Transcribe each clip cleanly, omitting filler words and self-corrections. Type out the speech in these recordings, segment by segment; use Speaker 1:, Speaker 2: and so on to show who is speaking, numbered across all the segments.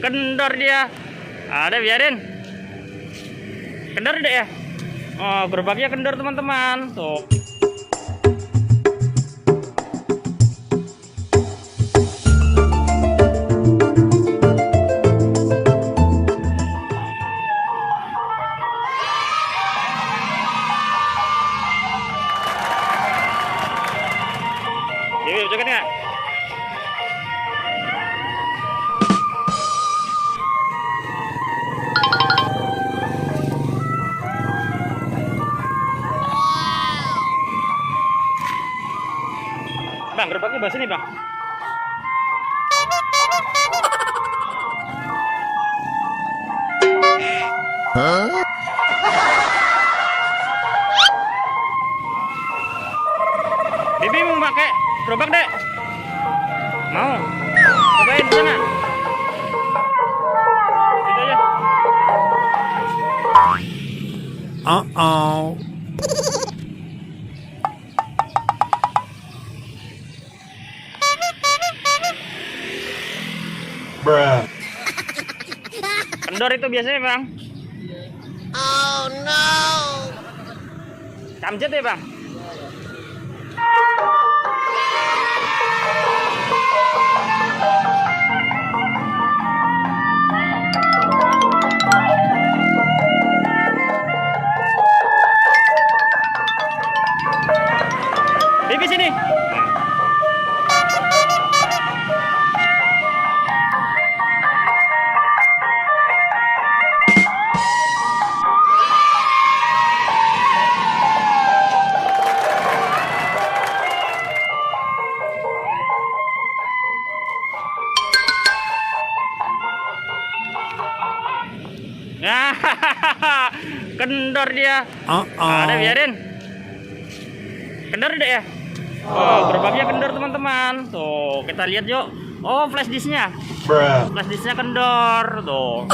Speaker 1: Kendor dia. Ada biarin. Kendor deh ya. Oh, gerobaknya kendor teman-teman. Tuh. Jadi coba nggak? Bang, gerobaknya bahas ini, Bang.
Speaker 2: Hah?
Speaker 1: Bibi mau pakai gerobak, Dek? Mau? Cobain di sana. Situ aja.
Speaker 2: Uh-oh. Bruh.
Speaker 1: Kendor itu biasanya, Bang.
Speaker 3: Oh no.
Speaker 1: Kamjet ya, Bang. Bibi sini. Nah, kendor dia. Ada biarin. Kendor deh ya. Oh, gerobaknya kendor teman-teman. Tuh, kita lihat yuk. Oh, flash disknya.
Speaker 2: Bruh.
Speaker 1: Flash disknya kendor. Tuh.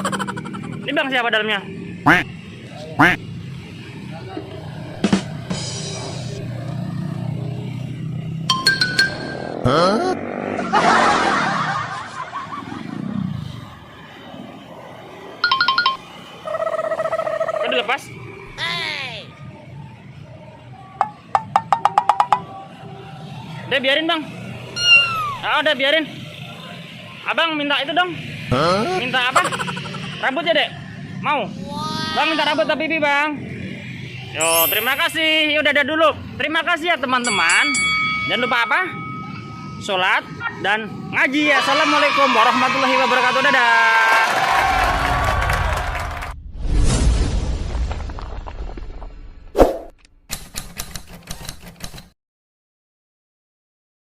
Speaker 1: Ini Bang siapa dalamnya?
Speaker 2: Hah?
Speaker 1: Kok dilepas?
Speaker 3: Hey.
Speaker 1: Udah biarin, Bang. Ah, udah biarin. Abang minta itu dong.
Speaker 2: Hah?
Speaker 1: Minta apa? Rambutnya, Dek. Mau? Bang minta rambut tapi Bibi, Bang. Yo, terima kasih. Ya udah ada dulu. Terima kasih ya teman-teman. Jangan lupa apa? Sholat dan ngaji. Assalamualaikum warahmatullahi wabarakatuh. Dadah.